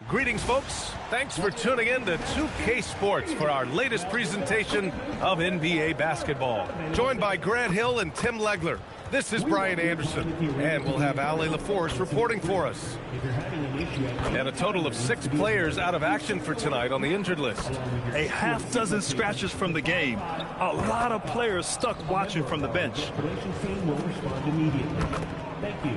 Greetings, folks. Thanks for tuning in to 2K Sports for our latest presentation of NBA basketball. Joined by Grant Hill and Tim Legler. This is Brian Anderson, and we'll have Ali LaForce reporting for us. And a total of 6 players out of action for tonight on the injured list. A half dozen scratches from the game. A lot of players stuck watching from the bench. Thank you.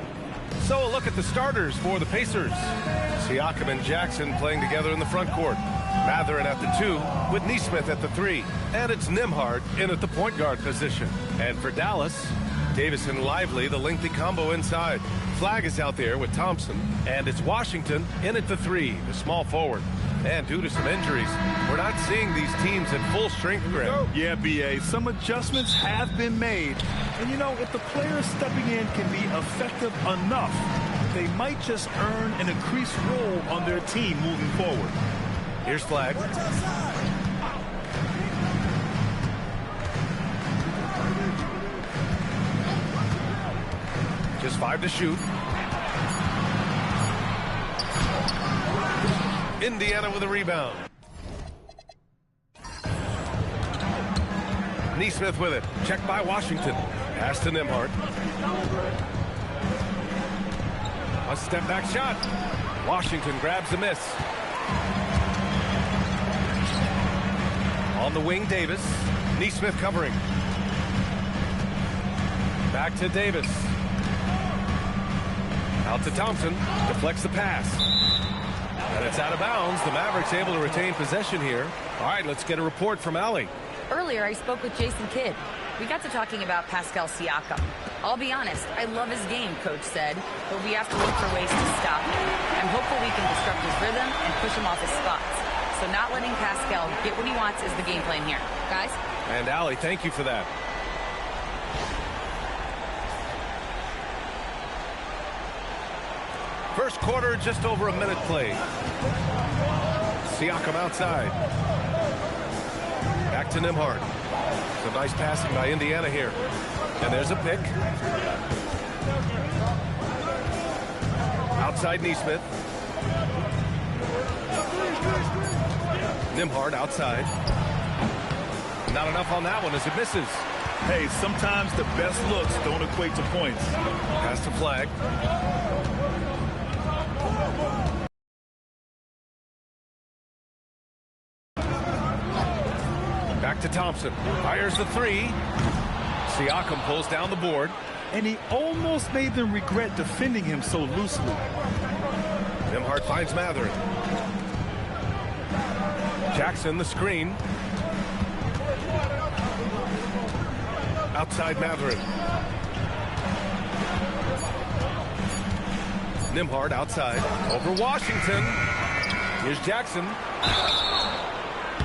So a look at the starters for the Pacers. Siakam and Jackson playing together in the front court. Mathurin at the 2 with Nesmith at the 3. And it's Nembhard in at the point guard position. And for Dallas, Davis and Lively, the lengthy combo inside. Flag is out there with Thompson. And it's Washington in at the 3, the small forward. And due to some injuries, we're not seeing these teams at full strength, Grant. Yeah, B.A., some adjustments have been made. And, you know, if the players stepping in can be effective enough, they might just earn an increased role on their team moving forward. Here's Flag. Just 5 to shoot. Indiana with a rebound. Nesmith with it. Checked by Washington. Pass to Nembhard. A step back shot. Washington grabs the miss. On the wing, Davis. Nesmith covering. Back to Davis. Out to Thompson. Deflects the pass. And it's out of bounds. The Mavericks able to retain possession here. All right, let's get a report from Ali. Earlier, I spoke with Jason Kidd. We got to talking about Pascal Siakam. I'll be honest, I love his game, Coach said, but we have to look for ways to stop him. I'm hopeful we can disrupt his rhythm and push him off his spots. So not letting Pascal get what he wants is the game plan here. Guys? And Ali, thank you for that. First quarter, just over a minute played. Siakam outside. Back to Nembhard. Some nice passing by Indiana here. And there's a pick. Outside Nesmith. Nembhard outside. Not enough on that one as it misses. Hey, sometimes the best looks don't equate to points. Pass to Flag. Back to Thompson. Fires the 3. Siakam pulls down the board. And he almost made them regret defending him so loosely. Nembhard finds Mathurin. Jackson the screen. Outside Mathurin. Nembhard outside. Over Washington. Here's Jackson.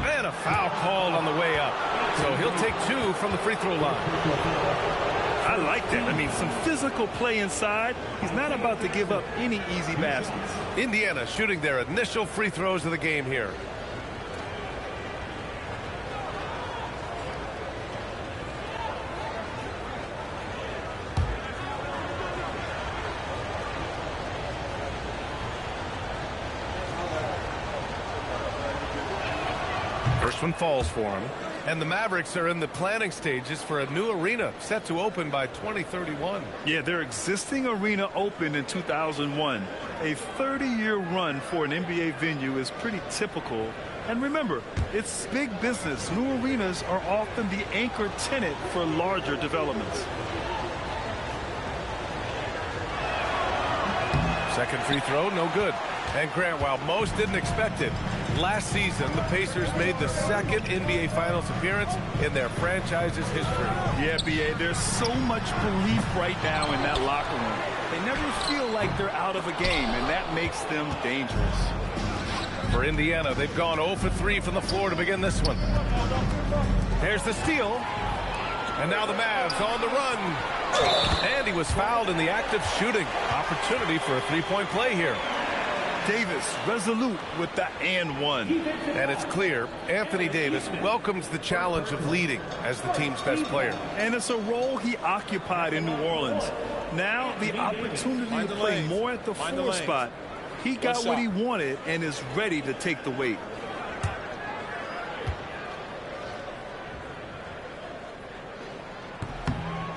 And a foul called on the way up. So he'll take 2 from the free throw line. I like that. I mean, some physical play inside. He's not about to give up any easy baskets. Indiana shooting their initial free throws of the game here. First one falls for him. And the Mavericks are in the planning stages for a new arena set to open by 2031. Yeah, their existing arena opened in 2001. A 30-year run for an NBA venue is pretty typical. And remember, it's big business. New arenas are often the anchor tenant for larger developments. Second free throw, no good. And Grant, while most didn't expect it, last season the Pacers made the second NBA Finals appearance in their franchise's history. Yeah, B.A., there's so much belief right now in that locker room. They never feel like they're out of a game, and that makes them dangerous. For Indiana, they've gone 0 for 3 from the floor to begin this one. There's the steal. And now the Mavs on the run. And he was fouled in the act of shooting. Opportunity for a three-point play here. Davis resolute with the and one. And it's clear Anthony Davis welcomes the challenge of leading as the team's best player. And it's a role he occupied in New Orleans. Now the opportunity to play more at the 4 spot He got what he wanted and is ready to take the weight.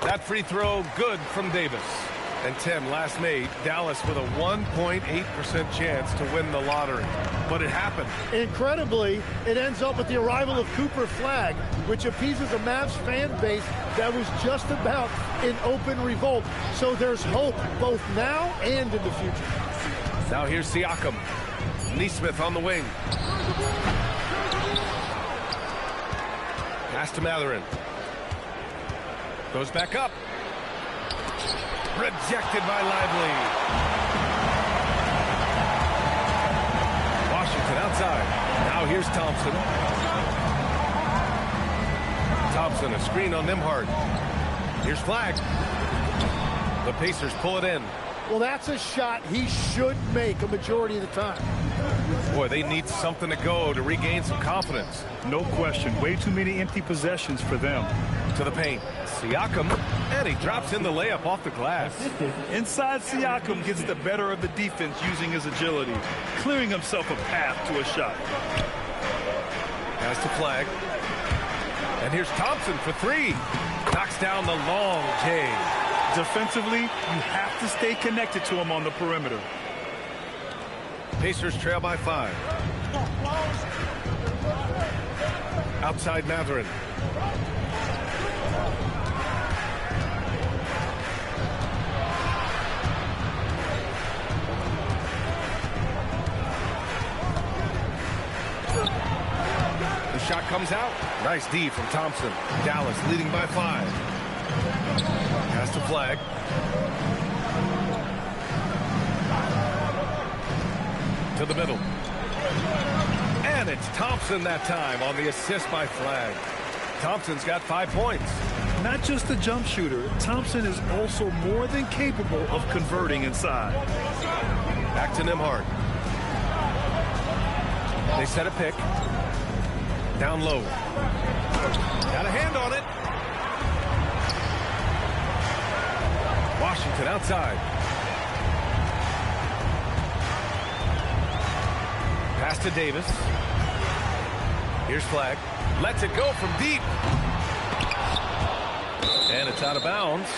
That free throw good from Davis. And Tim, last made, Dallas with a 1.8% chance to win the lottery. But it happened. Incredibly, it ends up with the arrival of Cooper Flagg, which appeases a Mavs fan base that was just about in open revolt. So there's hope both now and in the future. Now here's Siakam. Neesmith on the wing. Pass to Matherin. Goes back up. Rejected by Lively. Washington outside. Now here's Thompson. Thompson, a screen on Nembhard. Here's Flagg. The Pacers pull it in. Well, that's a shot he should make a majority of the time. Boy, they need something to go to regain some confidence. No question. Way too many empty possessions for them. To the paint. Siakam, and he drops in the layup off the glass. Inside, Siakam gets the better of the defense using his agility, clearing himself a path to a shot. Pass to Flagg. And here's Thompson for three. Knocks down the long J. Defensively, you have to stay connected to him on the perimeter. Pacers trail by 5. Outside Matherin. The shot comes out. Nice D from Thompson. Dallas leading by 5. Pass to Flagg. To the middle. And it's Thompson that time on the assist by Flagg. Thompson's got 5 points. Not just a jump shooter, Thompson is also more than capable of converting inside. Back to Nembhard. They set a pick. Down low. Got a hand on it. Washington outside. Pass to Davis. Here's Flagg. Lets it go from deep. And it's out of bounds.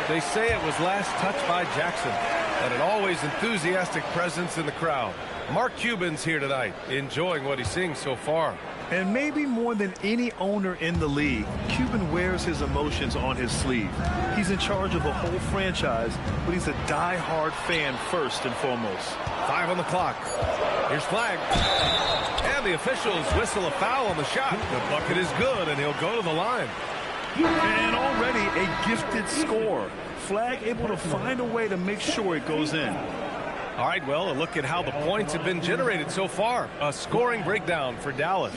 They say it was last touched by Jackson. And an always enthusiastic presence in the crowd. Mark Cuban's here tonight, enjoying what he's seeing so far. And maybe more than any owner in the league, Cuban wears his emotions on his sleeve. He's in charge of the whole franchise, but he's a die-hard fan first and foremost. 5 on the clock. Here's Flagg. And the officials whistle a foul on the shot. The bucket is good, and he'll go to the line. And already a gifted score. Flagg able to find a way to make sure it goes in. All right, well, a look at how the points have been generated so far. A scoring breakdown for Dallas.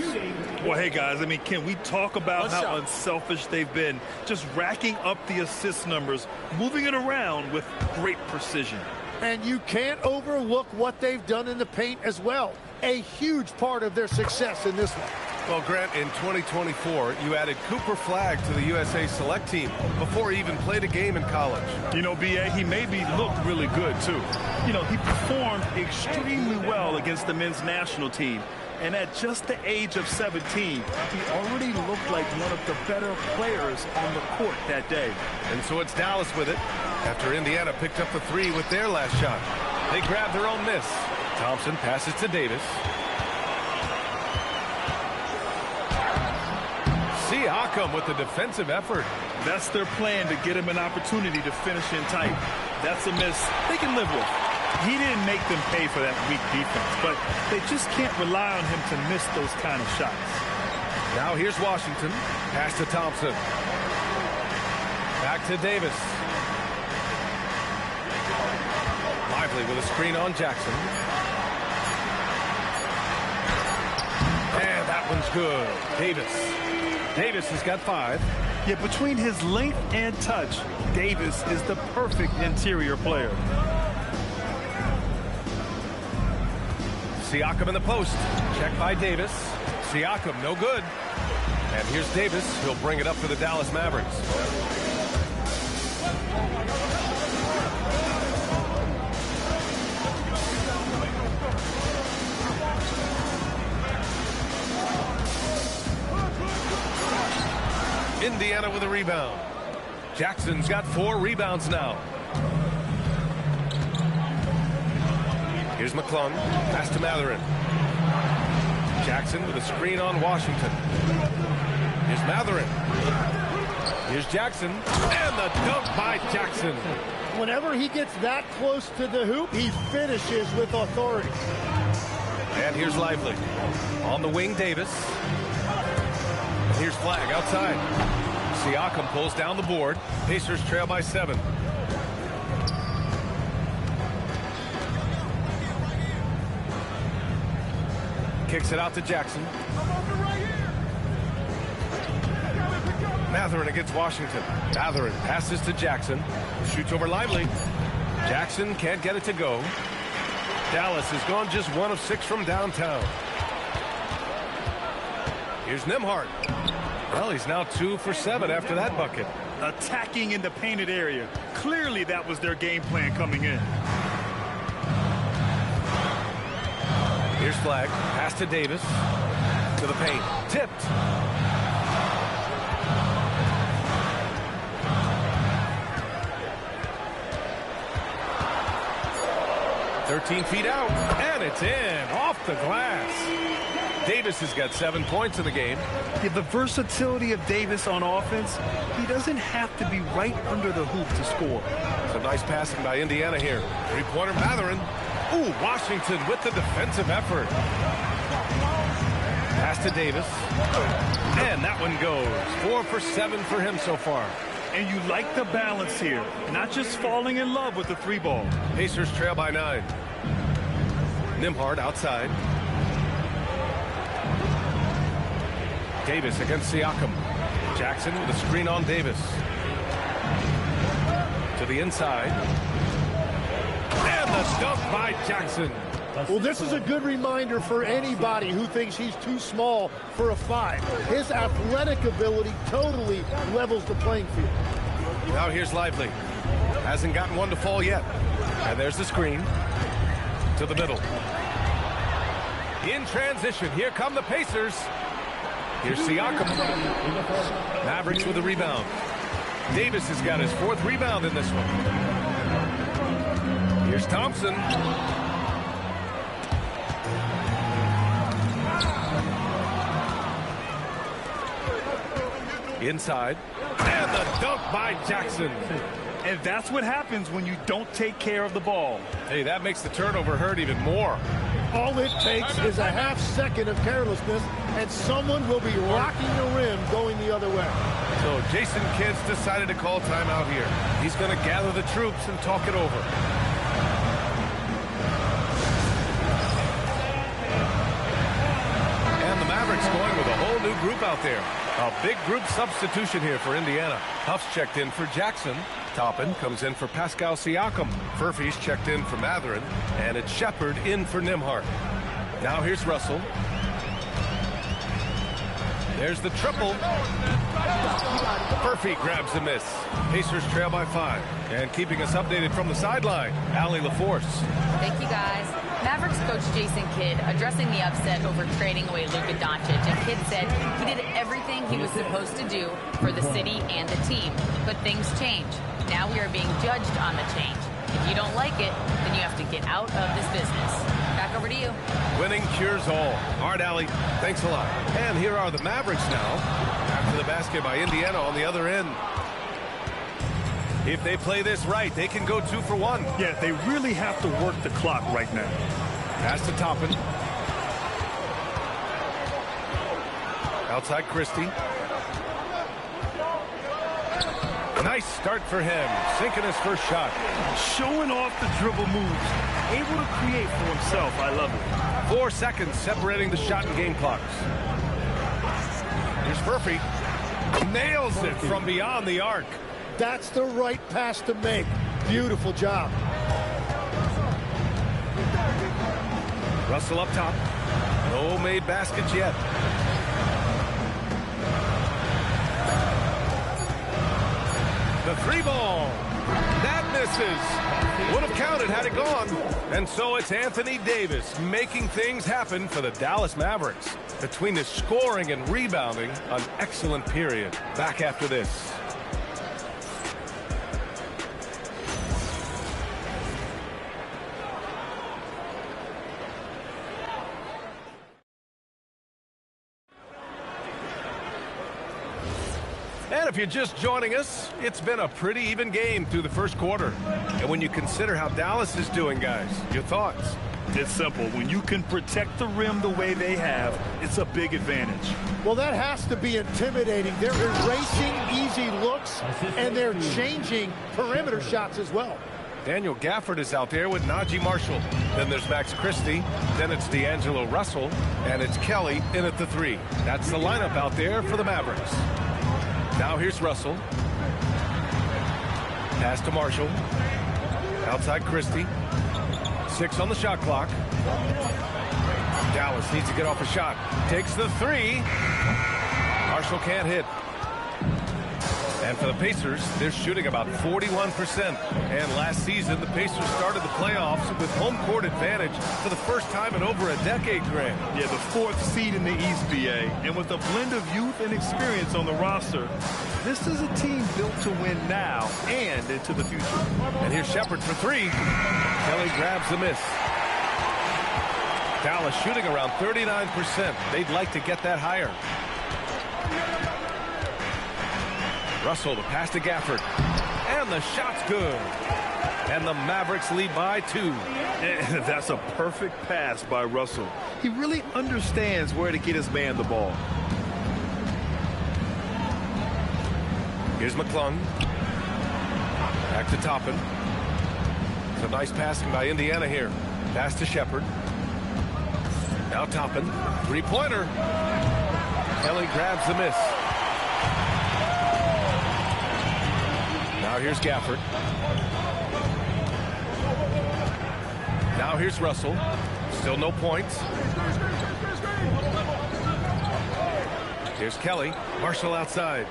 Well, hey, guys, I mean, can we talk about how unselfish they've been? Just racking up the assist numbers, moving it around with great precision. And you can't overlook what they've done in the paint as well. A huge part of their success in this one. Well, Grant, in 2024, you added Cooper Flagg to the USA Select team before he even played a game in college. You know, B.A., he maybe looked really good, too. You know, he performed extremely well against the men's national team. And at just the age of 17, he already looked like one of the better players on the court that day. And so it's Dallas with it after Indiana picked up the 3 with their last shot. They grabbed their own miss. Thompson passes to Davis. Siakam with the defensive effort. That's their plan, to get him an opportunity to finish in tight. That's a miss they can live with. He didn't make them pay for that weak defense, but they just can't rely on him to miss those kind of shots. Now here's Washington. Pass to Thompson. Back to Davis. Lively with a screen on Jackson. And that one's good. Davis has got 5. Yeah, between his length and touch, Davis is the perfect interior player. Siakam in the post. Check by Davis. Siakam, no good. And here's Davis. He'll bring it up for the Dallas Mavericks. Indiana with a rebound. Jackson's got 4 rebounds now. Here's McClung. Pass to Matherin. Jackson with a screen on Washington. Here's Matherin. Here's Jackson. And the dunk by Jackson. Whenever he gets that close to the hoop, he finishes with authority. And here's Lively. On the wing, Davis. And here's Flag outside. Siakam pulls down the board. Pacers trail by 7. Kicks it out to Jackson. Matherin against Washington. Matherin passes to Jackson. Shoots over Lively. Jackson can't get it to go. Dallas has gone just 1 of 6 from downtown. Here's Nembhard. Well, he's now 2 for 7 after that bucket. Attacking in the painted area. Clearly that was their game plan coming in. Here's Flag. Pass to Davis. To the paint. Tipped. "13 feet out, and it's in, off the glass." Davis has got 7 points in the game. Yeah, the versatility of Davis on offense, he doesn't have to be right under the hoop to score. Some nice passing by Indiana here. 3-pointer Matherin. Ooh, Washington with the defensive effort. Pass to Davis. And that one goes. 4 for 7 for him so far. And you like the balance here, not just falling in love with the 3-ball. Pacers trail by 9. Nembhard outside. Davis against Siakam. Jackson with a screen on Davis. To the inside. And the dunk by Jackson. Well, this is a good reminder for anybody who thinks he's too small for a 5. His athletic ability totally levels the playing field. Now here's Lively. Hasn't gotten one to fall yet. And there's the screen. To the middle. In transition, here come the Pacers. Here's Siakam. Mavericks with a rebound. Davis has got his 4th rebound in this one. Here's Thompson. Inside. And the dunk by Jackson. And that's what happens when you don't take care of the ball. Hey, that makes the turnover hurt even more. All it takes is a half second of carelessness, and someone will be rocking the rim going the other way. So Jason Kidd's decided to call timeout here. He's going to gather the troops and talk it over. And the Mavericks going with a whole new group out there. A big group substitution here for Indiana. Huff's checked in for Jackson. Toppin comes in for Pascal Siakam. Furphy's checked in for Matherin. And it's Shepard in for Nembhard. Now here's Russell. There's the triple. Furphy grabs a miss. Pacers trail by 5. And keeping us updated from the sideline, Allie LaForce. Thank you, guys. Mavericks coach Jason Kidd addressing the upset over trading away Luka Doncic. And Kidd said he did everything he was supposed to do for the city and the team. But things change. Now we are being judged on the change. If you don't like it, then you have to get out of this business. Back over to you. Winning cures all. All right, Allie, thanks a lot. And here are the Mavericks now. After the basket by Indiana on the other end. If they play this right, they can go 2 for 1. Yeah, they really have to work the clock right now. Pass to Toppin. Outside Christie. Nice start for him. Sinking his first shot. Showing off the dribble moves. Able to create for himself. I love it. 4 seconds separating the shot and game clocks. Here's Furphy. Nails it from beyond the arc. That's the right pass to make. Beautiful job. Russell up top. No made baskets yet. The 3-ball. That misses. Would have counted had it gone. And so it's Anthony Davis making things happen for the Dallas Mavericks. Between the scoring and rebounding, an excellent period. Back after this. And if you're just joining us, it's been a pretty even game through the first quarter. And when you consider how Dallas is doing, guys, your thoughts? It's simple. When you can protect the rim the way they have, it's a big advantage. Well, that has to be intimidating. They're erasing easy looks, and they're changing perimeter shots as well. Daniel Gafford is out there with Najee Marshall. Then there's Max Christie. Then it's D'Angelo Russell. And it's Kelly in at the 3. That's the lineup out there for the Mavericks. Now here's Russell. Pass to Marshall. Outside Christie. 6 on the shot clock. Dallas needs to get off a shot. Takes the 3. Marshall can't hit. And for the Pacers, they're shooting about 41%. And last season, the Pacers started the playoffs with home court advantage for the first time in over a decade, Grant. Yeah, the 4th seed in the East, BA. And with a blend of youth and experience on the roster, this is a team built to win now and into the future. And here's Shepherd for 3. Kelly grabs the miss. Dallas shooting around 39%. They'd like to get that higher. Russell, the pass to Gafford. And the shot's good. And the Mavericks lead by 2. And that's a perfect pass by Russell. He really understands where to get his man the ball. Here's McClung. Back to Toppin. Some nice passing by Indiana here. Pass to Shepherd. Now Toppin. 3-pointer. Kelly grabs the miss. Now here's Gafford. Now here's Russell. Still no points. Here's Kelly. Marshall outside.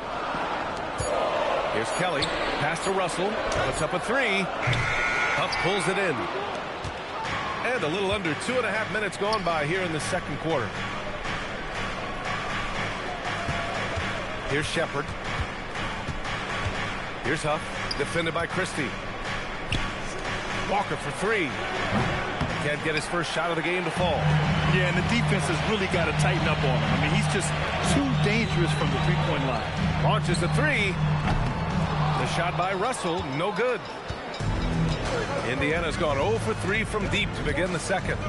Here's Kelly. Pass to Russell. Puts up a 3. Huff pulls it in. And a little under 2.5 minutes gone by here in the second quarter. Here's Shepherd. Here's Huff, defended by Christie. Walker for 3. Can't get his first shot of the game to fall. Yeah, and the defense has really got to tighten up on him. I mean, he's just too dangerous from the three-point line. Launches a 3. The shot by Russell, no good. Indiana's gone 0 for 3 from deep to begin the second.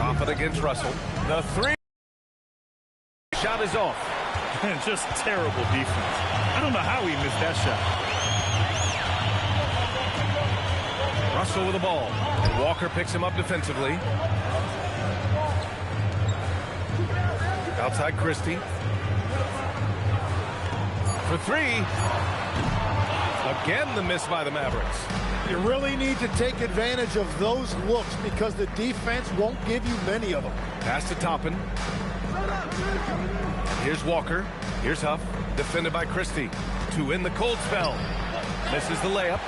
Top it against Russell. The 3. Shot is off. Just terrible defense. I don't know how he missed that shot. Russell with the ball. And Walker picks him up defensively. Outside Christie. For 3. Again, the miss by the Mavericks. You really need to take advantage of those looks because the defense won't give you many of them. Pass to Toppin. Here's Walker. Here's Huff. Defended by Christie. To in the cold spell. Misses the layup.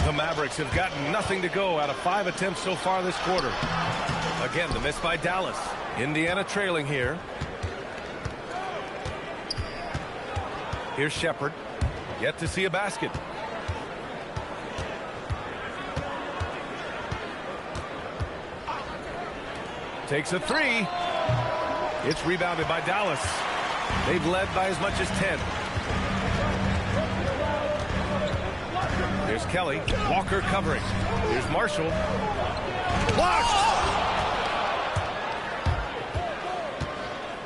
The Mavericks have gotten nothing to go out of 5 attempts so far this quarter. Again, the miss by Dallas. Indiana trailing here. Here's Shepherd. Yet to see a basket. Takes a 3. It's rebounded by Dallas. They've led by as much as 10. Here's Kelly. Walker covering. Here's Marshall. Blocked!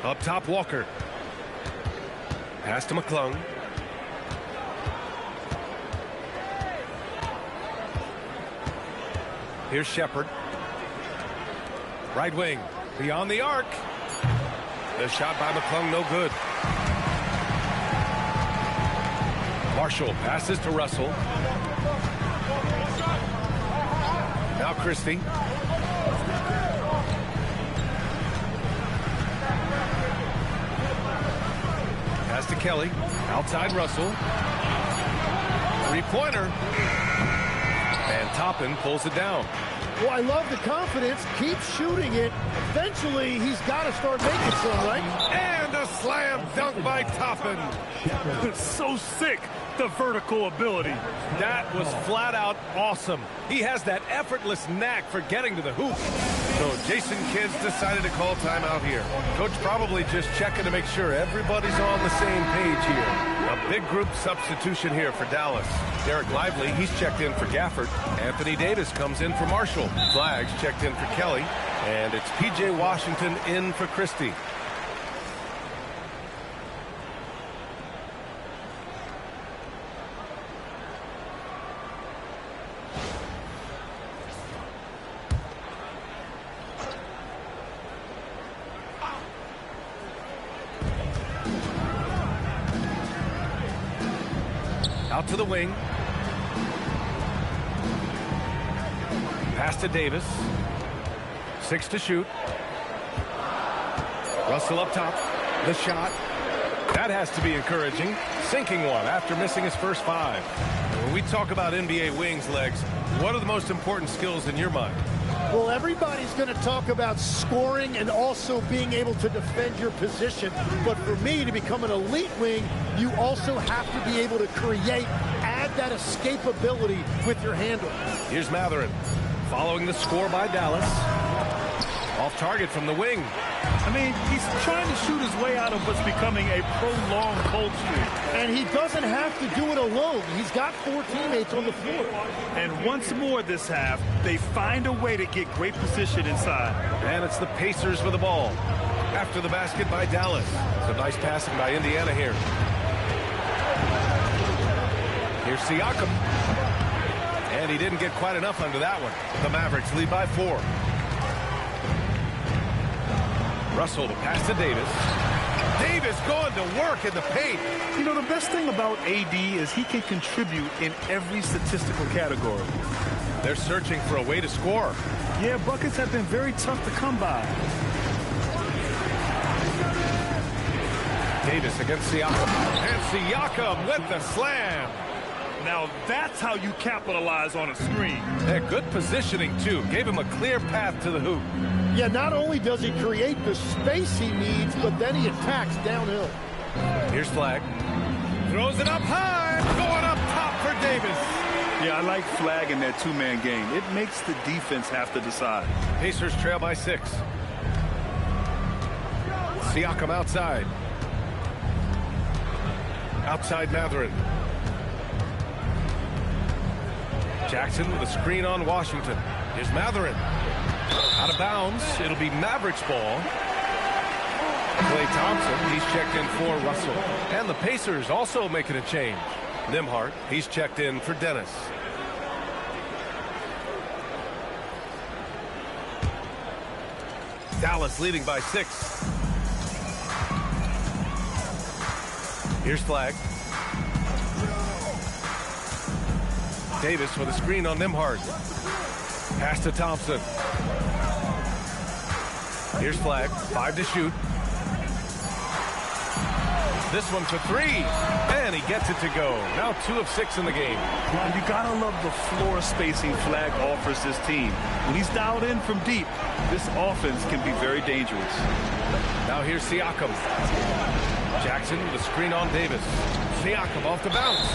Up top, Walker. Pass to McClung. Here's Shepherd. Right wing. Beyond the arc. The shot by McClung, no good. Marshall passes to Russell. Now Christie. Pass pass to Kelly. Outside Russell. Three-pointer. And Toppin pulls it down. Well, I love the confidence. Keep shooting it. Eventually, he's got to start making some, right? And a slam dunk by Toppin. So sick, the vertical ability. That was flat out awesome. He has that effortless knack for getting to the hoop. So Jason Kidd's decided to call timeout here. Coach probably just checking to make sure everybody's on the same page here. A big group substitution here for Dallas. Derek Lively, he's checked in for Gafford. Anthony Davis comes in for Marshall. Flags checked in for Kelly. And it's P.J. Washington in for Christie. Out to the wing. Pass to Davis. 6 to shoot. Russell up top. The shot. That has to be encouraging. Sinking one after missing his first 5. When we talk about NBA wings, Legs, what are the most important skills in your mind? Well, everybody's going to talk about scoring and also being able to defend your position. But for me, to become an elite wing, you also have to be able to create, add that escapability with your handle. Here's Matherin following the score by Dallas. Off target from the wing. I mean, he's trying to shoot his way out of what's becoming a prolonged cold streak. And he doesn't have to do it alone. He's got 4 teammates on the floor. And once more this half, they find a way to get great position inside. And it's the Pacers with the ball. After the basket by Dallas. Some nice passing by Indiana here. Here's Siakam. And he didn't get quite enough under that one. The Mavericks lead by 4. Russell to pass to Davis. Davis going to work in the paint. You know, the best thing about AD is he can contribute in every statistical category. They're searching for a way to score. Yeah, buckets have been very tough to come by. Davis against Siakam. And Siakam with the slam. Now that's how you capitalize on a screen. Yeah, good positioning, too. Gave him a clear path to the hoop. Yeah, not only does he create the space he needs, but then he attacks downhill. Here's Flag. Throws it up high. Going up top for Davis. Yeah, I like Flag in that two-man game. It makes the defense have to decide. Pacers trail by 6. Siakam outside. Outside Matherin. Jackson with a screen on Washington. Here's Matherin. Out of bounds. It'll be Mavericks ball. Klay Thompson, he's checked in for Russell. And the Pacers also making a change. Nembhard, he's checked in for Dennis. Dallas leading by 6. Here's Flag. Davis with a screen on Nembhard. Pass to Thompson. Here's Flag. 5 to shoot. This one for 3. And he gets it to go. Now 2 of 6 in the game. Well, you gotta love the floor spacing Flag offers this team. When he's dialed in from deep, this offense can be very dangerous. Now here's Siakam. Jackson with a screen on Davis. Siakam off the bounce.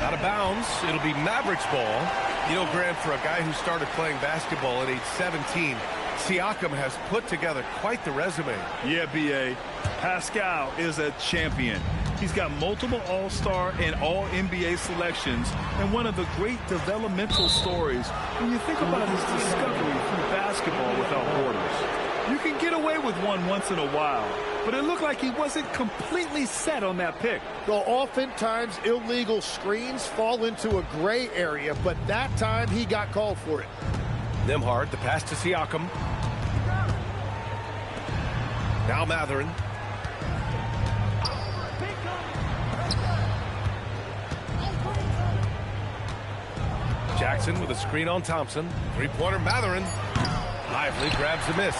Out of bounds. It'll be Mavericks ball. You know, Grant, for a guy who started playing basketball at age 17, Siakam has put together quite the resume. Yeah, B.A. Pascal is a champion. He's got multiple All-Star and All-NBA selections, and one of the great developmental stories when you think about his discovery through basketball without borders. You can get away with one once in a while, but it looked like he wasn't completely set on that pick. Well, oftentimes illegal screens fall into a gray area, but that time he got called for it. Nembhard, the pass to Siakam. Now Matherin. Jackson with a screen on Thompson. Three-pointer Matherin. Lively grabs the miss.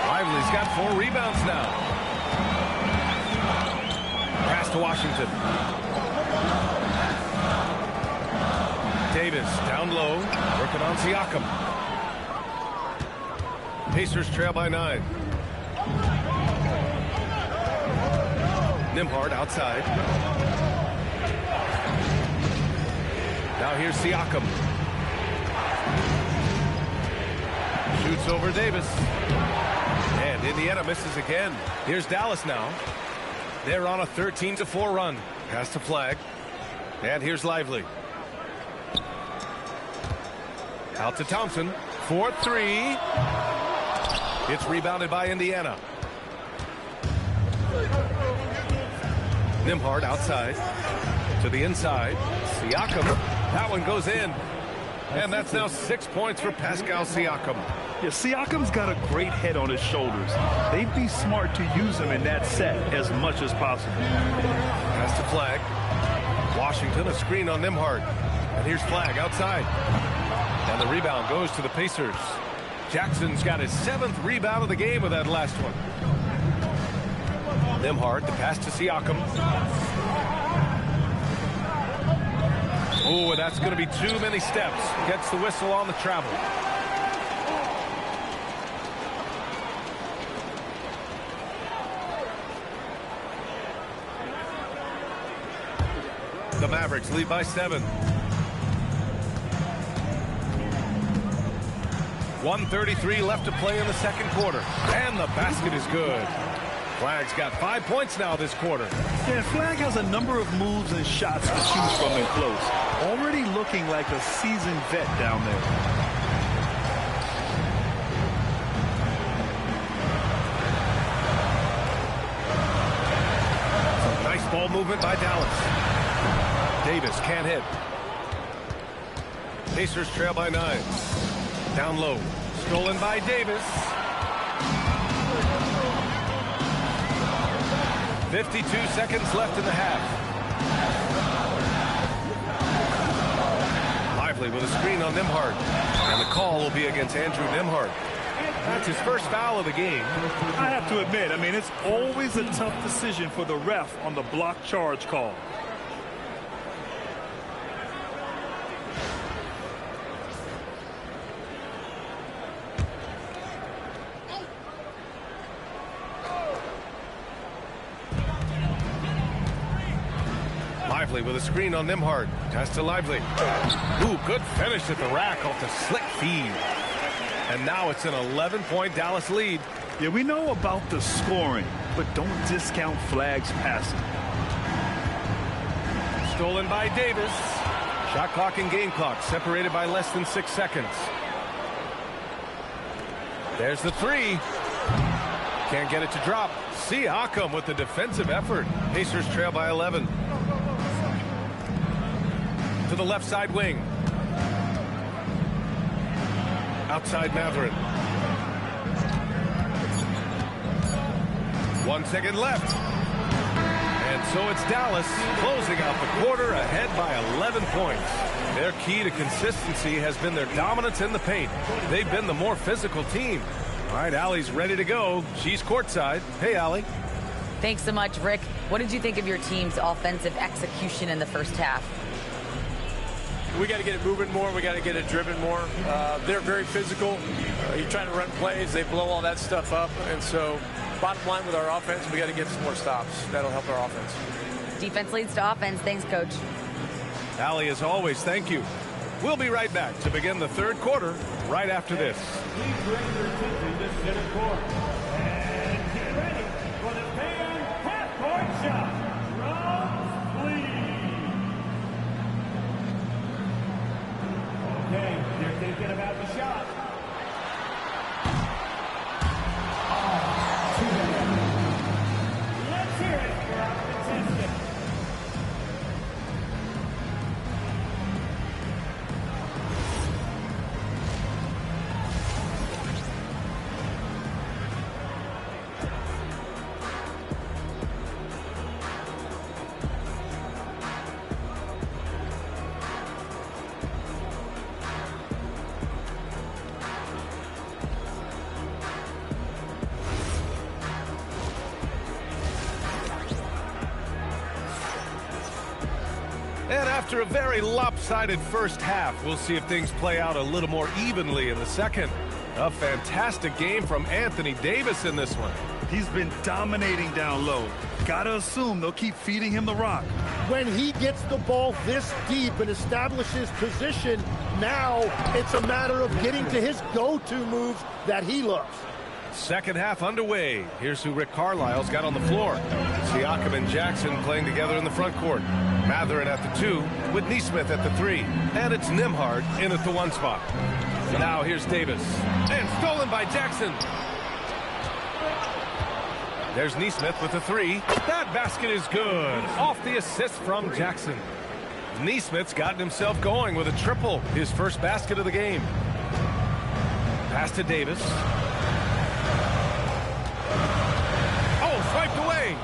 Lively's got 4 rebounds now. Pass to Washington. Davis down low, working on Siakam. Pacers trail by 9. Nembhard outside. Now here's Siakam. Shoots over Davis. And Indiana misses again. Here's Dallas now. They're on a 13-4 run. Pass to Flag. And here's Lively. Out to Thompson. 4-3. It's rebounded by Indiana. Nembhard outside. To the inside. Siakam. That one goes in. And that's now 6 points for Pascal Siakam. Yeah, Siakam's got a great head on his shoulders. They'd be smart to use him in that set as much as possible. Pass to Flag. Washington, a screen on Nembhard. And here's Flag outside. And the rebound goes to the Pacers. Jackson's got his 7th rebound of the game with that last one. Nembhard, the pass to Siakam. Oh, and that's going to be too many steps. Gets the whistle on the travel. The Mavericks lead by 7. 1:33 left to play in the second quarter. And the basket is good. Flag's got 5 points now this quarter. Yeah, Flag has a number of moves and shots to choose from in close. Already looking like a seasoned vet down there. Some nice ball movement by Dallas. Davis can't hit. Pacers trail by 9. Down low. Stolen by Davis. 52 seconds left in the half. Lively with a screen on Nembhard. And the call will be against Andrew Nembhard. That's his first foul of the game. I have to admit, I mean, it's always a tough decision for the ref on the block charge call. Lively with a screen on Nembhard. Pass to Lively. Ooh, good finish at the rack off the slick feed. And now it's an 11-point Dallas lead. Yeah, we know about the scoring, but don't discount Flag's passing. Stolen by Davis. Shot clock and game clock separated by less than 6 seconds. There's the 3. Can't get it to drop. Siakam with the defensive effort. Pacers trail by 11. To the left side wing. Outside Matherin. 1 second left. And so it's Dallas closing out the quarter ahead by 11 points. Their key to consistency has been their dominance in the paint. They've been the more physical team. All right, Allie's ready to go. She's courtside. Hey, Allie. Thanks so much, Rick. What did you think of your team's offensive execution in the first half? We got to get it moving more. We got to get it driven more. They're very physical. You're trying to run plays. They blow all that stuff up. And so bottom line with our offense, we got to get some more stops. That'll help our offense. Defense leads to offense. Thanks, Coach. Allie, as always, thank you. We'll be right back to begin the third quarter right after this. Please bring your attention to center court. And get ready for the fan half-court shot. Drums, please. Okay, they're thinking about the shot. Let's hear it for our contestant. And after a very lopsided first half, we'll see if things play out a little more evenly in the second. A fantastic game from Anthony Davis in this one. He's been dominating down low. Gotta assume they'll keep feeding him the rock. When he gets the ball this deep and establishes position, now it's a matter of getting to his go-to moves that he loves. Second half underway. Here's who Rick Carlisle's got on the floor. Siakam and Jackson playing together in the front court. Matherin at the 2 with Nesmith at the 3. And it's Nembhard in at the 1 spot. Now here's Davis. And stolen by Jackson. There's Nesmith with the 3. That basket is good. Off the assist from Jackson. Nesmith's gotten himself going with a triple. His first basket of the game. Pass to Davis. Oh, swiped away.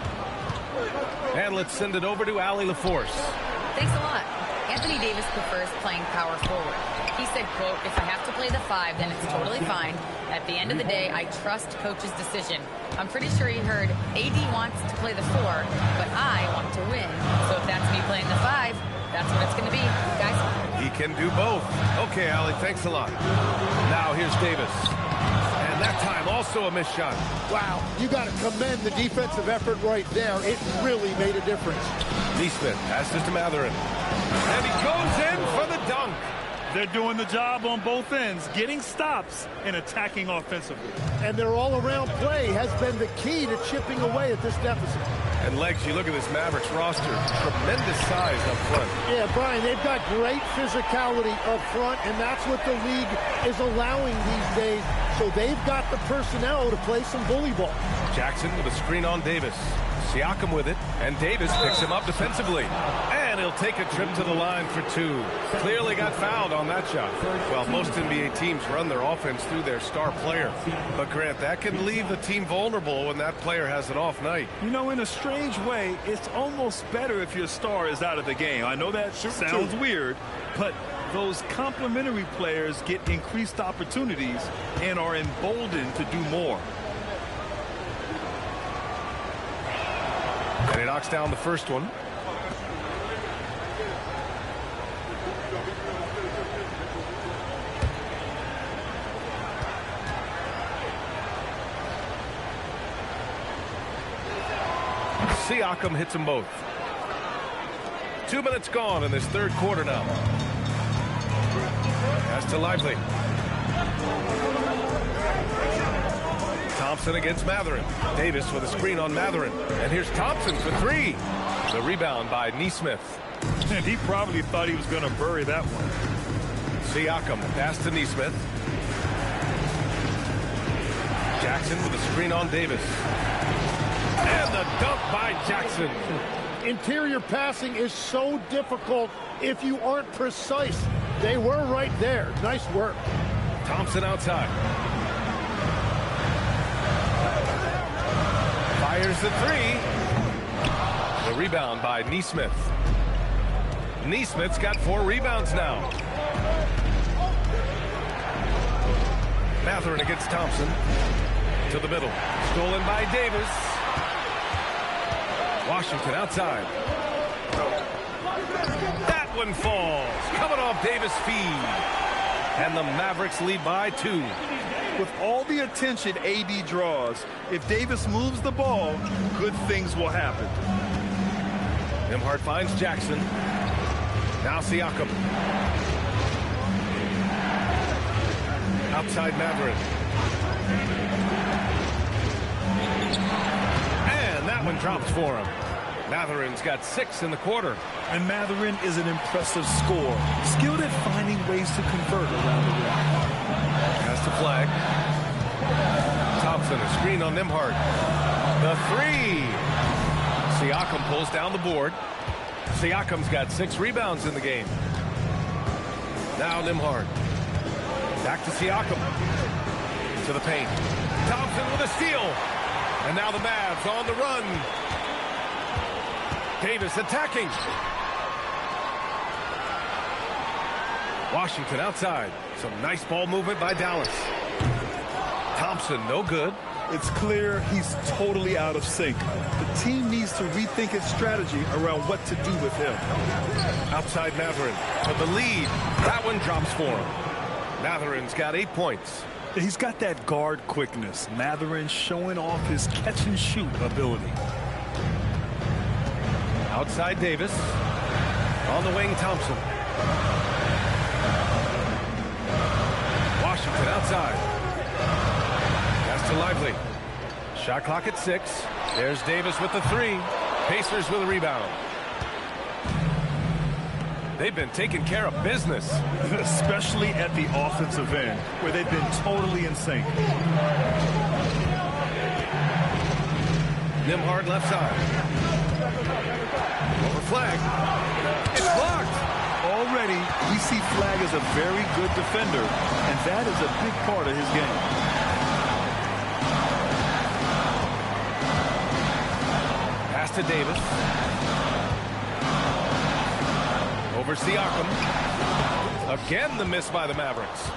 And let's send it over to Allie LaForce. Thanks a lot. Anthony Davis prefers playing power forward. He said, quote, if I have to play the 5, then it's totally fine. At the end of the day, I trust coach's decision. I'm pretty sure he heard AD wants to play the 4, but I want to win. So if that's me playing the 5, that's what it's going to be, guys. He can do both. Okay, Allie, thanks a lot. Now here's Davis. And that time also a missed shot. Wow, you got to commend the defensive effort right there. It really made a difference. Nesmith passes to Matherin. And he goes in for the dunk. They're doing the job on both ends, getting stops and attacking offensively. And their all-around play has been the key to chipping away at this deficit. And legs, you look at this Mavericks roster, tremendous size up front. Yeah, Brian, they've got great physicality up front, and that's what the league is allowing these days. So they've got the personnel to play some bully ball. Jackson with a screen on Davis. Siakam with it, and Davis picks him up defensively. And he'll take a trip to the line for 2. Clearly got fouled on that shot. Well, most NBA teams run their offense through their star player. But, Grant, that can leave the team vulnerable when that player has an off night. You know, in a strange way, it's almost better if your star is out of the game. I know that sounds weird, but those complementary players get increased opportunities and are emboldened to do more. And he knocks down the first one. Siakam hits them both. 2 minutes gone in this third quarter now. Pass to Lively. Thompson against Matherin. Davis with a screen on Matherin. And here's Thompson for 3. The rebound by Nesmith. And he probably thought he was going to bury that one. Siakam, pass to Nesmith. Jackson with a screen on Davis. And the dunk by Jackson. Interior passing is so difficult if you aren't precise. They were right there. Nice work. Thompson outside. Fires the 3. The rebound by Nesmith. Nesmith's got 4 rebounds now. Matherin against Thompson. To the middle. Stolen by Davis. Washington outside. That one falls. Coming off Davis' feed. And the Mavericks lead by 2. With all the attention AD draws, if Davis moves the ball, good things will happen. Nembhard finds Jackson. Now Siakam. Outside Matherin. And that one drops for him. Matherin's got 6 in the quarter. And Matherin is an impressive scorer, skilled at finding ways to convert around the rim. Has to flag. Thompson, a screen on Nembhard. The 3. Siakam pulls down the board. Siakam's got 6 rebounds in the game. Now Nembhard. Back to Siakam. To the paint. Thompson with a steal. And now the Mavs on the run. Davis attacking. Washington outside. Some nice ball movement by Dallas. Thompson, no good. It's clear he's totally out of sync. The team needs to rethink its strategy around what to do with him. Outside Matherin for the lead. That one drops for him. Matherin's got 8 points. He's got that guard quickness. Matherin showing off his catch-and-shoot ability. Outside Davis. On the wing, Thompson. Washington outside. Pass to Lively. Shot clock at 6. There's Davis with the 3. Pacers with a rebound. They've been taking care of business. Especially at the offensive end, where they've been totally in sync. Nembhard left side. Over Flag. It's blocked. Already, we see Flag as a very good defender, and that is a big part of his game. Pass to Davis. Over Siakam. Again, the miss by the Mavericks.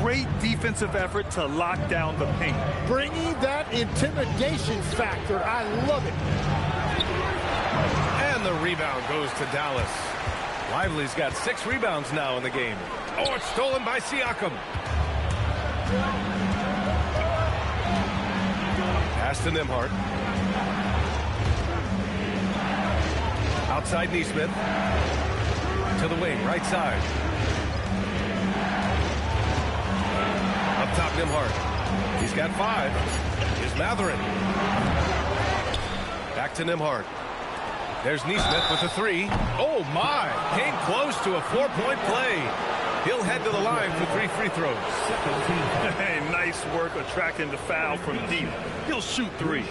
Great defensive effort to lock down the paint. Bringing that intimidation factor. I love it. And the rebound goes to Dallas. Lively's got 6 rebounds now in the game. Oh, it's stolen by Siakam. Pass to Nembhard. Outside Nesmith. To the wing, right side. Up top, Nembhard. He's got 5. Here's Matherin. Back to Nembhard. There's Nesmith with the 3. Oh, my. Came close to a 4-point play. He'll head to the line for 3 free throws. Hey, nice work attracting the foul from deep. He'll shoot 3.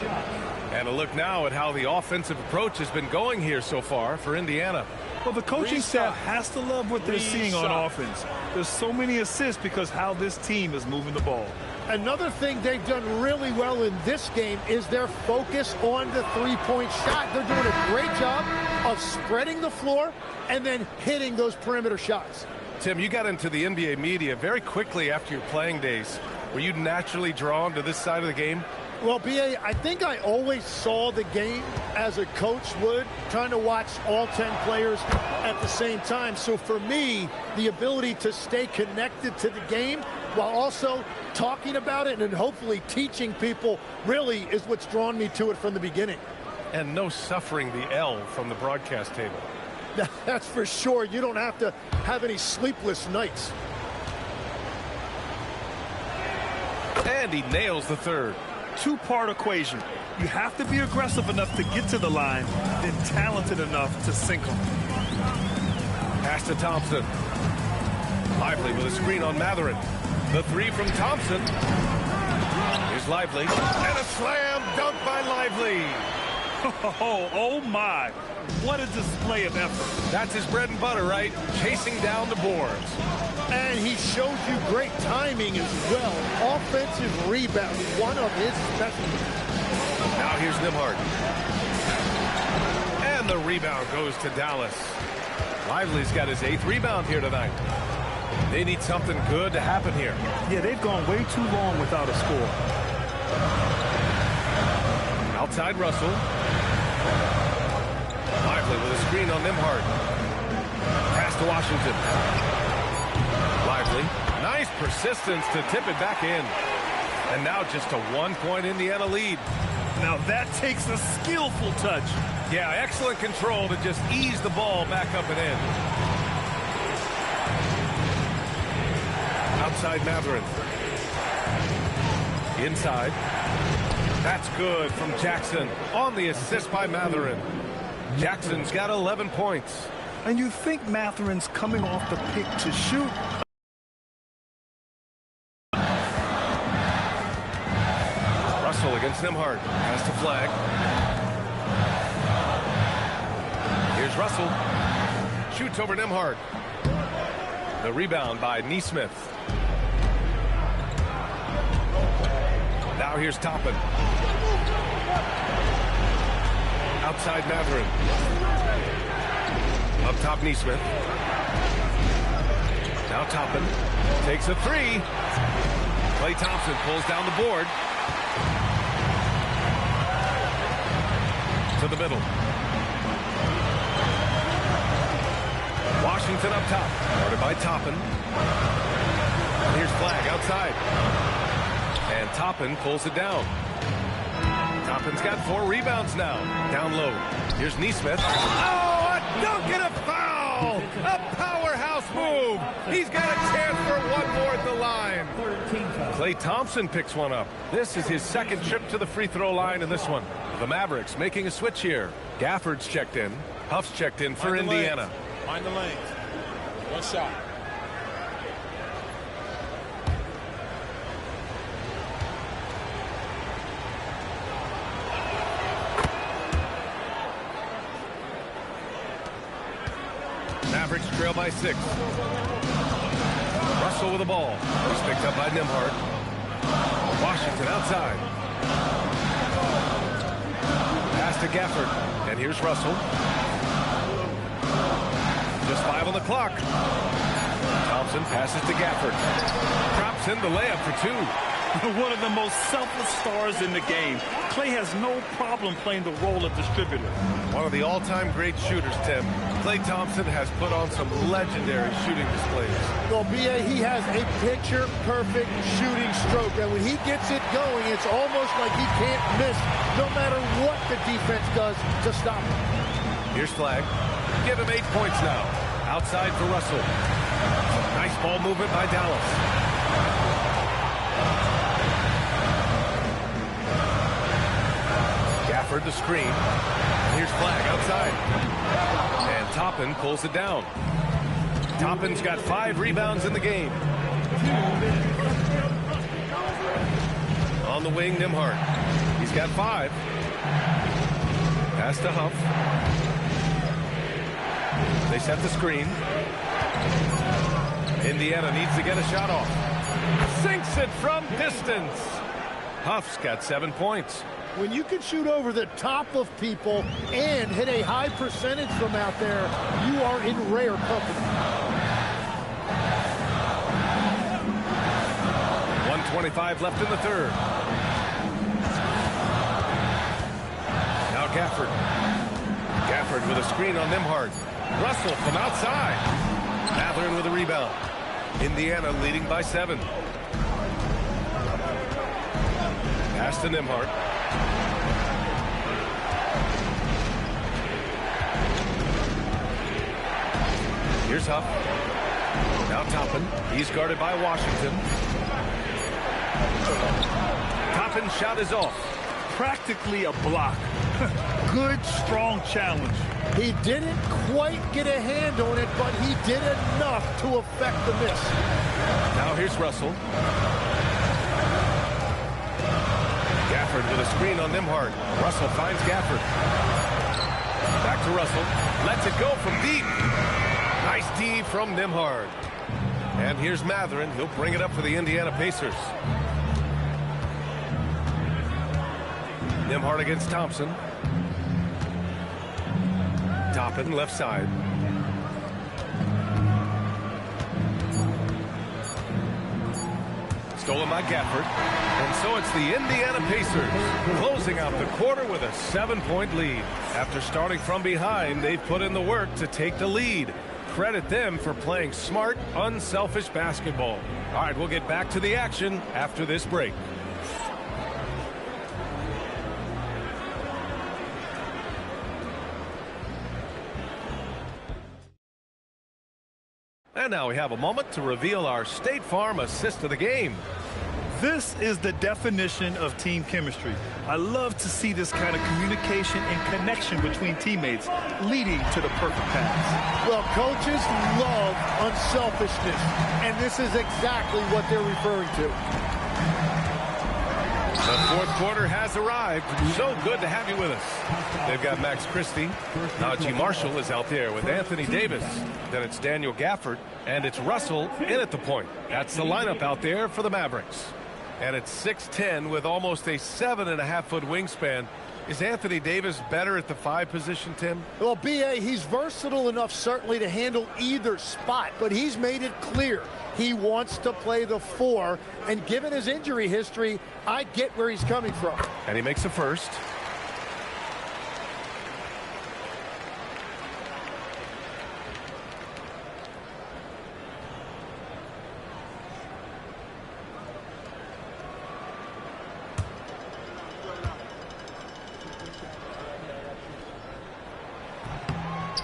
And a look now at how the offensive approach has been going here so far for Indiana. Well, the coaching staff has to love what they're seeing on offense. There's so many assists because how this team is moving the ball. Another thing they've done really well in this game is their focus on the three-point shot. They're doing a great job of spreading the floor and then hitting those perimeter shots. Tim, you got into the NBA media very quickly after your playing days. Were you naturally drawn to this side of the game? Well, B.A., I think I always saw the game as a coach would, trying to watch all 10 players at the same time. So for me, the ability to stay connected to the game while also talking about it and hopefully teaching people really is what's drawn me to it from the beginning. And no suffering the L from the broadcast table. That's for sure. You don't have to have any sleepless nights. And he nails the third. Two-part equation. You have to be aggressive enough to get to the line, then talented enough to sink them. Pass to Thompson. Lively with a screen on Matherin. The 3 from Thompson. Here's Lively. And a slam dunk by Lively. Oh my. What a display of effort. That's his bread and butter, right? Chasing down the boards. And he shows you great timing as well. Offensive rebound, one of his specialties. Now here's Nembhard. And the rebound goes to Dallas. Lively's got his 8th rebound here tonight. They need something good to happen here. Yeah, they've gone way too long without a score. Outside Russell. Lively with a screen on Nembhard. Pass to Washington. Lively. Nice persistence to tip it back in. And now just a 1-point Indiana lead. Now that takes a skillful touch. Yeah, excellent control to just ease the ball back up and in. Outside Matherin. Inside. That's good from Jackson on the assist by Matherin. Jackson's got 11 points. And you think Matherin's coming off the pick to shoot. Russell against Nembhard. Pass to Flag. Here's Russell. Shoots over Nembhard. The rebound by Nesmith. Now here's Toppin. Outside Matherin. Up top Nesmith. Now Toppin takes a 3. Klay Thompson pulls down the board. to the middle. Washington up top. Guarded by Toppin. Here's Flag outside. And Toppin pulls it down. Toppin's got 4 rebounds now. Down low. Here's Neesmith. Oh, a dunk and a foul! A powerhouse move. He's got a chance for one more at the line. Klay Thompson picks one up. This is his second trip to the free throw line in this one. The Mavericks making a switch here. Gafford's checked in. Huff's checked in for Indiana. Mind the lanes. One shot. Mavericks trail by 6. Russell with the ball. He's picked up by Nembhard. Washington outside. Pass to Gafford. And here's Russell. Just 5 on the clock. Thompson passes to Gafford. Drops in the layup for 2. One of the most selfless stars in the game. Klay has no problem playing the role of distributor. One of the all-time great shooters, Tim. Klay Thompson has put on some legendary shooting displays. Well, B.A., he has a picture-perfect shooting stroke. And when he gets it going, it's almost like he can't miss no matter what the defense does to stop him. Here's Flag. Give him 8 points now. Outside for Russell. Nice ball movement by Dallas. Gafford the screen. Here's Flag outside. And Toppin pulls it down. Toppin's got 5 rebounds in the game. On the wing, Nembhard. He's got 5. Pass to Huff. They set the screen. Indiana needs to get a shot off. Sinks it from distance. Huff's got 7 points. When you can shoot over the top of people and hit a high percentage from out there, you are in rare company. 1:25 left in the third. Now Gafford. Gafford with a screen on Nembhard. Russell from outside. Mathurin with a rebound. Indiana leading by 7. Pass to Nembhard. Here's Huff. Now Toppin. He's guarded by Washington. Toppin's shot is off. Practically a block. Good, strong challenge. He didn't quite get a hand on it, but he did enough to affect the miss. Now here's Russell. Gafford with a screen on Nembhard. Russell finds Gafford. Back to Russell. Lets it go from deep. Nice D from Nembhard. And here's Mathurin. He'll bring it up for the Indiana Pacers. Nembhard against Thompson. Toppin left side. Stolen by Gafford. And so it's the Indiana Pacers closing out the quarter with a 7-point lead. After starting from behind, they've put in the work to take the lead. Credit them for playing smart, unselfish basketball. All right, we'll get back to the action after this break. And now we have a moment to reveal our State Farm assist of the game. This is the definition of team chemistry. I love to see this kind of communication and connection between teammates leading to the perfect pass. Well, coaches love unselfishness, and this is exactly what they're referring to. The fourth quarter has arrived. So good to have you with us. They've got Max Christie. Najee Marshall is out there with Anthony Davis. Then it's Daniel Gafford, and it's Russell in at the point. That's the lineup out there for the Mavericks. And it's 6'10" with almost a 7.5-foot wingspan. Is Anthony Davis better at the 5 position, Tim? Well, B.A., he's versatile enough certainly to handle either spot, but he's made it clear he wants to play the 4, and given his injury history, I get where he's coming from. And he makes a first.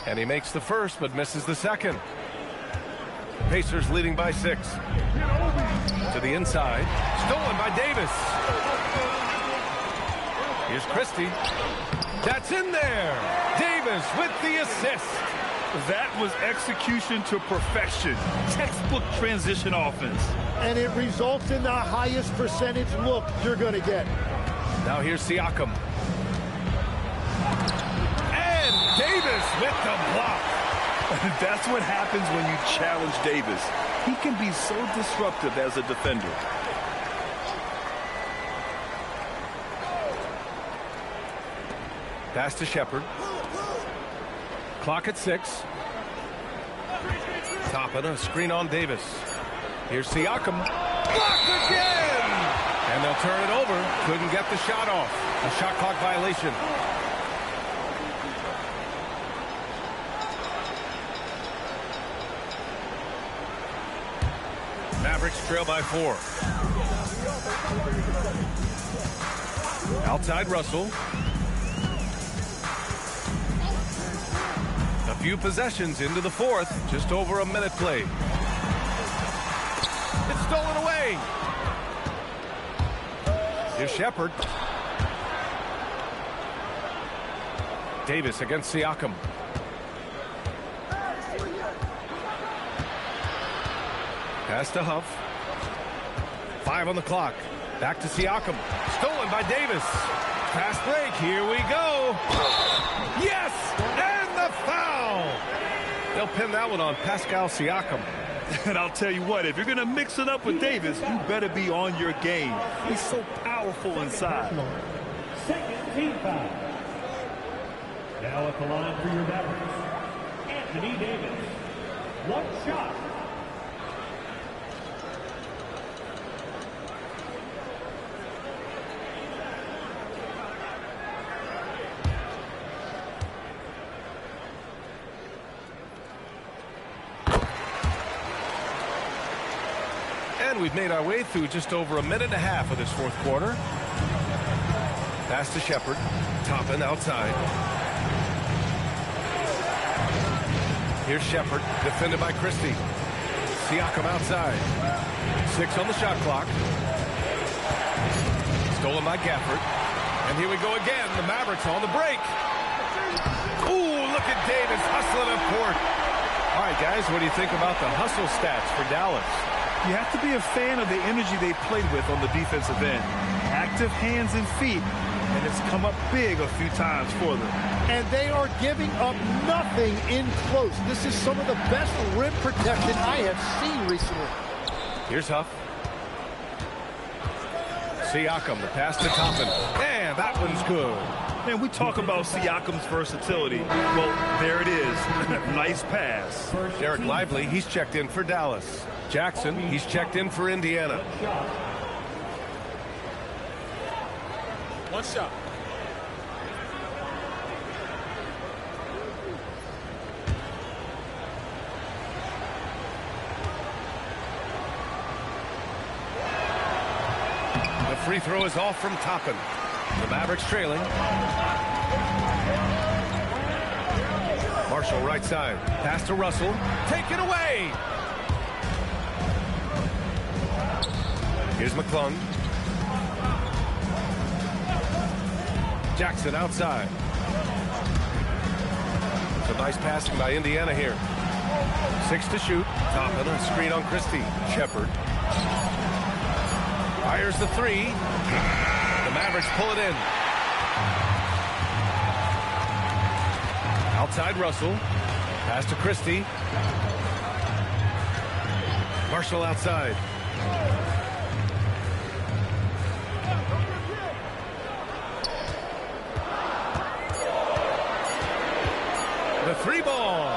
And he makes the first, but misses the second. Pacers leading by 6. To the inside. Stolen by Davis. Here's Christie. That's in there. Davis with the assist. That was execution to perfection. Textbook transition offense. And it results in the highest percentage look you're going to get. Now here's Siakam. And Davis with the block. That's what happens when you challenge Davis. He can be so disruptive as a defender. Pass to Shepherd. Clock at 6. Toppin, a screen on Davis. Here's Siakam. Blocked again! And they'll turn it over. Couldn't get the shot off. A shot clock violation. Mavericks trail by 4. Outside Russell. A few possessions into the fourth. Just over a minute played. It's stolen away. Here's Shepherd. Davis against Siakam. Pass to Huff. 5 on the clock. Back to Siakam. Stolen by Davis. Fast break. Here we go. Yes! And the foul! They'll pin that one on Pascal Siakam. And I'll tell you what, if you're going to mix it up with Davis, you better be on your game. He's so powerful inside. Second team foul. Now at the line for your Mavericks, Anthony Davis. One shot. And we've made our way through just over a minute and a half of this fourth quarter. Pass to Shepherd. Toppin outside. Here's Shepherd, defended by Christie. Siakam outside. 6 on the shot clock. Stolen by Gafford. And here we go again. The Mavericks on the break. Ooh, look at Davis hustling up court. All right, guys, what do you think about the hustle stats for Dallas? You have to be a fan of the energy they played with on the defensive end. Active hands and feet, and it's come up big a few times for them. And they are giving up nothing in close. This is some of the best rim protection I have seen recently. Here's Huff. Siakam, the pass to Toppin. And that one's good. Man, we talk about Siakam's versatility. Well, there it is. Nice pass. Derek Lively, he's checked in for Dallas. Jackson, he's checked in for Indiana. One shot. The free throw is off from Toppin. The Mavericks trailing. Marshall right side. Pass to Russell. Taken away. Here's McClung. Jackson outside. Some nice passing by Indiana here. 6 to shoot. Toppin, a screen on Christie. Shepherd. Fires the 3. The Mavericks pull it in. Outside Russell. Pass to Christie. Marshall outside. The 3 ball.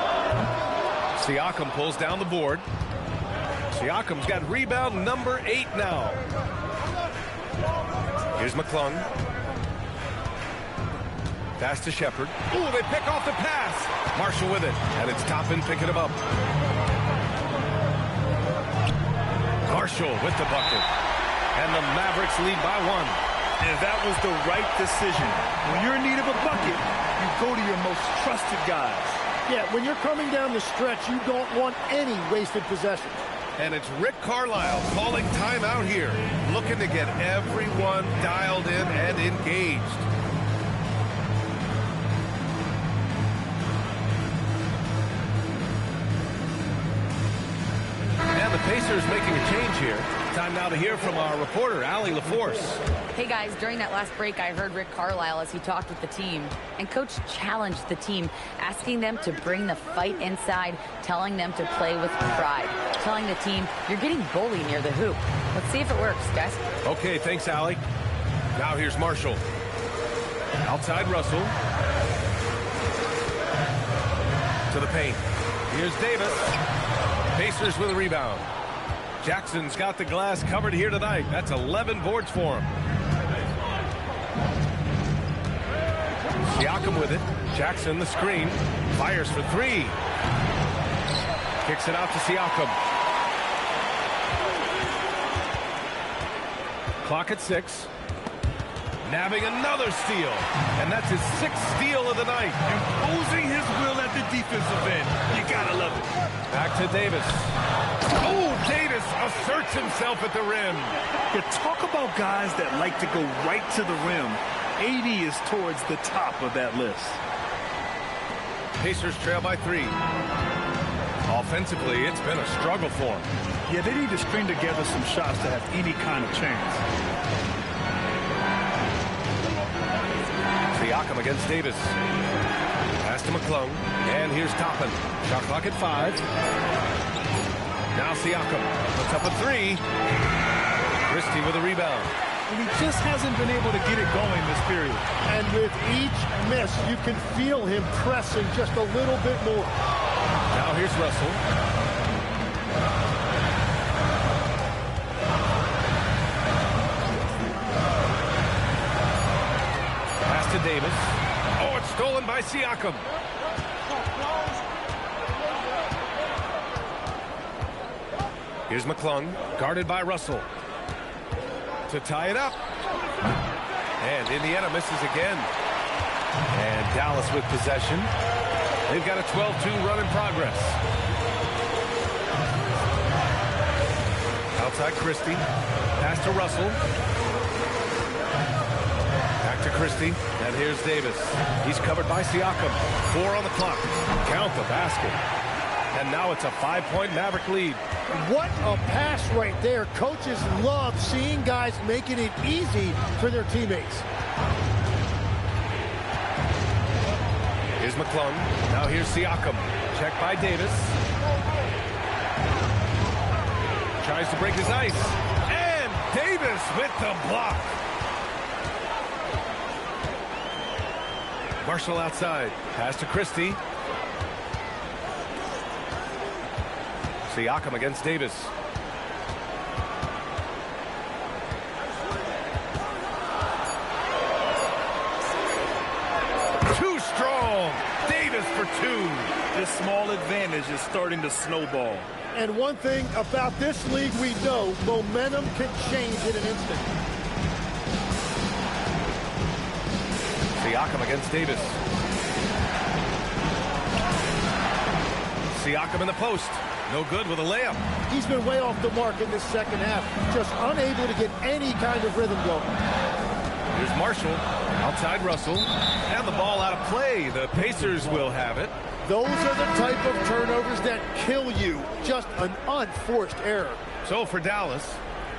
Siakam pulls down the board. Siakam's got rebound number 8 now. Here's McClung. Pass to Shepherd. Ooh, they pick off the pass. Marshall with it, and it's Toppin picking him up. Marshall with the bucket. And the Mavericks lead by 1. And that was the right decision. When you're in need of a bucket, you go to your most trusted guys. Yeah, when you're coming down the stretch, you don't want any wasted possessions. And it's Rick Carlisle calling timeout here, looking to get everyone dialed in and engaged. And the Pacers making a change here. Time now to hear from our reporter, Allie LaForce. Hey guys, during that last break, I heard Rick Carlisle as he talked with the team. And Coach challenged the team, asking them to bring the fight inside, telling them to play with pride, telling the team, you're getting bullied near the hoop. Let's see if it works, guys. Okay, thanks, Allie. Now here's Marshall. Outside Russell. To the paint. Here's Davis. Pacers with a rebound. Jackson's got the glass covered here tonight. That's 11 boards for him. Siakam with it. Jackson the screen. Fires for three. Kicks it out to Siakam. Clock at 6. Nabbing another steal. And that's his 6th steal of the night. Imposing his will at the defensive end. You gotta love it. Back to Davis. Oh, Davis asserts himself at the rim. You talk about guys that like to go right to the rim. 80 is towards the top of that list. Pacers trail by 3. Offensively, it's been a struggle for them. Yeah, they need to string together some shots to have any kind of chance. Siakam against Davis. Pass to McClung. And here's Toppin. Shot clock at 5. Now Siakam puts up a 3. Christie with a rebound. And he just hasn't been able to get it going this period. And with each miss, you can feel him pressing just a little bit more. Now here's Russell. Pass to Davis. Oh, it's stolen by Siakam. Here's McClung, guarded by Russell. To tie it up. And Indiana misses again. And Dallas with possession. They've got a 12-2 run in progress. Outside Christie. Pass to Russell. Back to Christie. And here's Davis. He's covered by Siakam. 4 on the clock. Count the basket. And now it's a 5-point Maverick lead. What a pass right there. Coaches love seeing guys making it easy for their teammates. Here's McClung. Now here's Siakam. Checked by Davis. Tries to break his ice. And Davis with the block. Marshall outside. Pass to Christie. Siakam against Davis. Too strong. Davis for 2. This small advantage is starting to snowball. And one thing about this league we know, momentum can change in an instant. Siakam against Davis. Siakam in the post. No good with a layup. He's been way off the mark in this second half. Just unable to get any kind of rhythm going. Here's Marshall. Outside Russell. And the ball out of play. The Pacers will have it. Those are the type of turnovers that kill you. Just an unforced error. So for Dallas,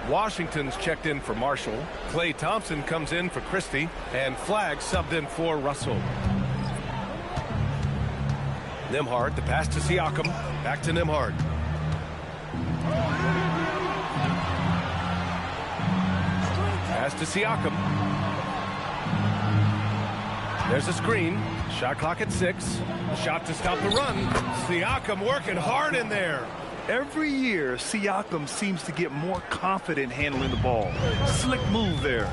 Washington's checked in for Marshall. Klay Thompson comes in for Christie. And Flagg subbed in for Russell. Nembhard, the pass to Siakam. Back to Nembhard. Pass to Siakam. There's a screen. Shot clock at 6. A shot to stop the run. Siakam working hard in there. Every year, Siakam seems to get more confident handling the ball. Slick move there.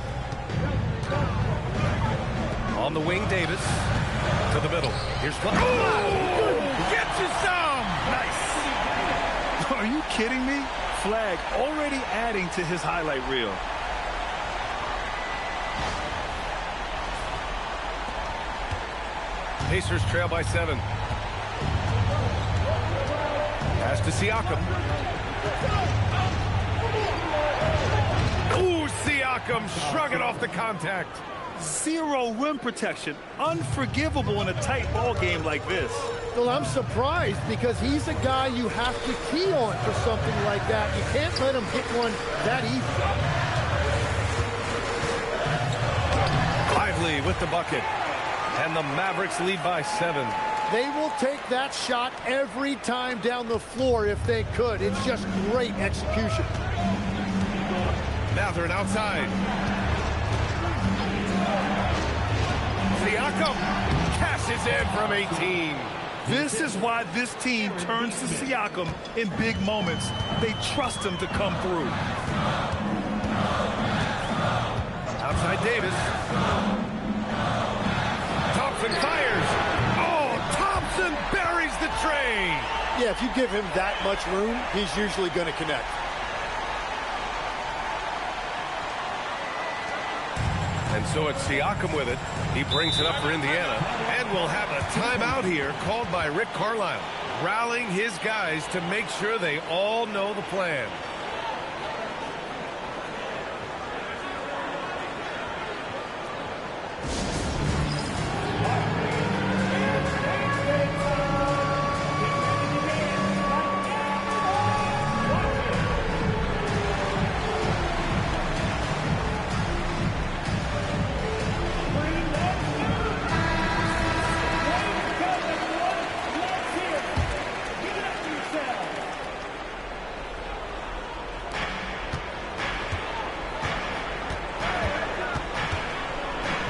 On the wing, Davis. To the middle. Here's Flagg. Get you some! Nice. Are you kidding me? Flagg already adding to his highlight reel. Pacers trail by 7. Pass to Siakam. Ooh, Siakam shrugging off the contact. Zero rim protection. Unforgivable in a tight ball game like this. Well, I'm surprised because he's a guy you have to key on for something like that. You can't let him hit one that easy. Lively with the bucket. And the Mavericks lead by 7. They will take that shot every time down the floor if they could. It's just great execution. Mathurin outside. Siakam cashes in from 18. This is why this team turns to Siakam in big moments. They trust him to come through. Outside Davis. Thompson fires. Oh, Thompson buries the tray. Yeah, if you give him that much room, he's usually going to connect. And so it's Siakam with it. He brings it up for Indiana. And we'll have a timeout here called by Rick Carlisle, rallying his guys to make sure they all know the plan.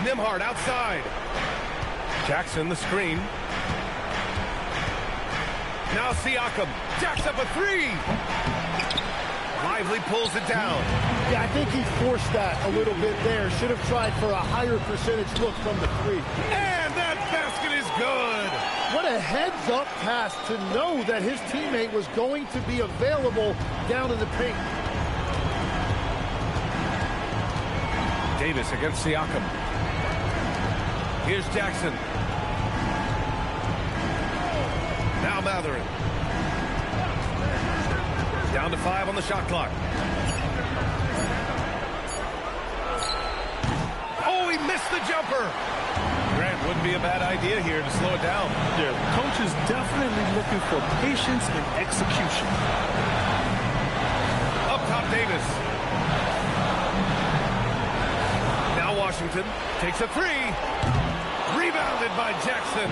Nimhard outside. Jackson the screen. Now Siakam jacks up a three. Lively pulls it down. Yeah, I think he forced that a little bit there. Should have tried for a higher percentage look from the three. And that basket is good. What a heads-up pass to know that his teammate was going to be available down in the paint. Davis against Siakam. Here's Jackson. Now Mathurin. Down to 5 on the shot clock. Oh, he missed the jumper. Grant, wouldn't be a bad idea here to slow it down. Yeah, the coach is definitely looking for patience and execution. Up top, Davis. Now Washington takes a three. Rebounded by Jackson.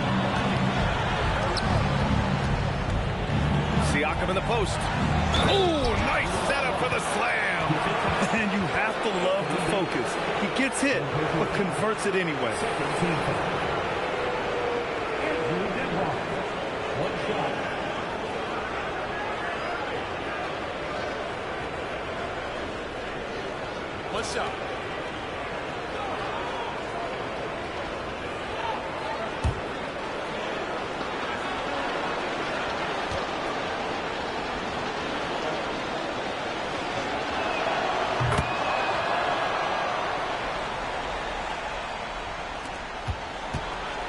Siakam in the post. Oh, nice setup for the slam. And you have to love the focus. He gets hit, but converts it anyway. What's up?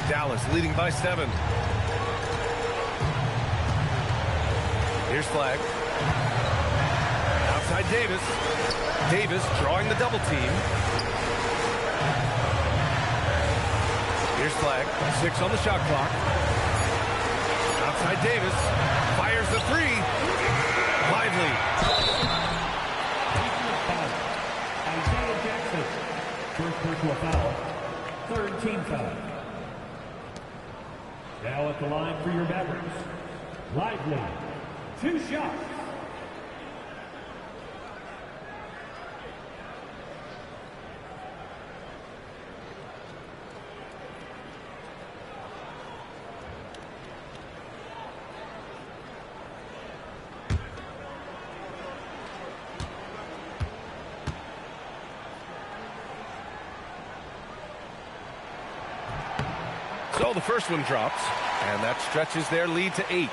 Dallas leading by 7. Here's Flag. Outside Davis. Davis drawing the double team. Here's Flag. 6 on the shot clock. Outside Davis. Fires the three. Lively. Isaiah Jackson. First personal foul. Third team foul. Now at the line for your Mavericks. Lively. 2 shots. So the first one drops, and that stretches their lead to 8.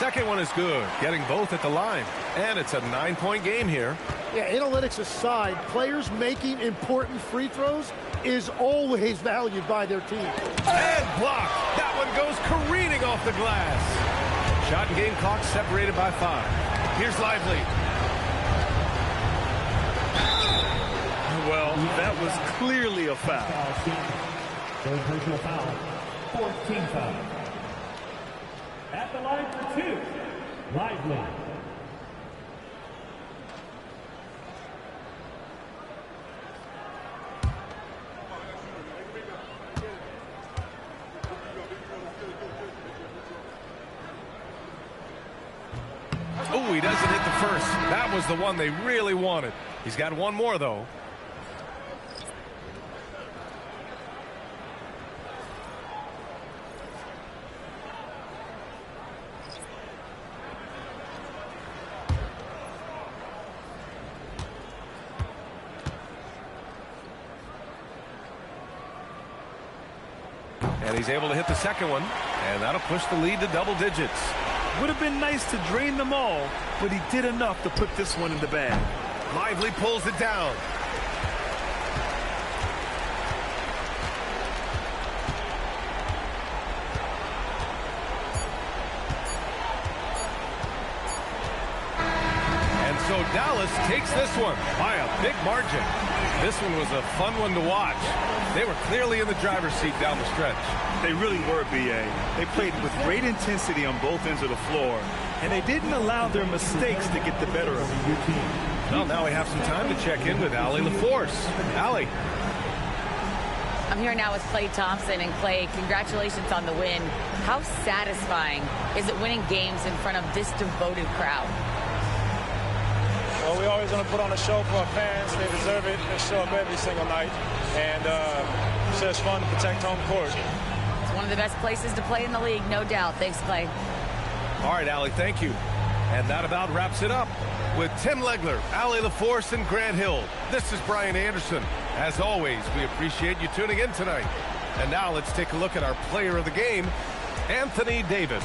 second one is good, getting both at the line. And it's a 9-point game here. Yeah, analytics aside, players making important free throws is always valued by their team. And blocked. That one goes careening off the glass. Shot and game clock separated by 5. Here's Lively. Well, that was clearly a foul. Third personal foul, 14 foul. At the line for 2, Lively. Oh, he doesn't hit the first. That was the one they really wanted. He's got one more, though. And he's able to hit the second one, and that'll push the lead to double digits. Would have been nice to drain them all, but he did enough to put this one in the bag. Lively pulls it down. And so Dallas takes this one by a big margin. This one was a fun one to watch. They were clearly in the driver's seat down the stretch. They really were, B.A. They played with great intensity on both ends of the floor, and they didn't allow their mistakes to get the better of them. Well, now we have some time to check in with Allie LaForce. Allie. I'm here now with Klay Thompson. And Klay, congratulations on the win. How satisfying is it winning games in front of this devoted crowd? Well, we always want to put on a show for our fans. They deserve it. They show up every single night. And it's just fun to protect home court. It's one of the best places to play in the league, no doubt. Thanks, Klay. All right, Allie, thank you. And that about wraps it up. With Tim Legler, Allie LaForce, and Grant Hill, this is Brian Anderson. As always, we appreciate you tuning in tonight. And now let's take a look at our player of the game, Anthony Davis.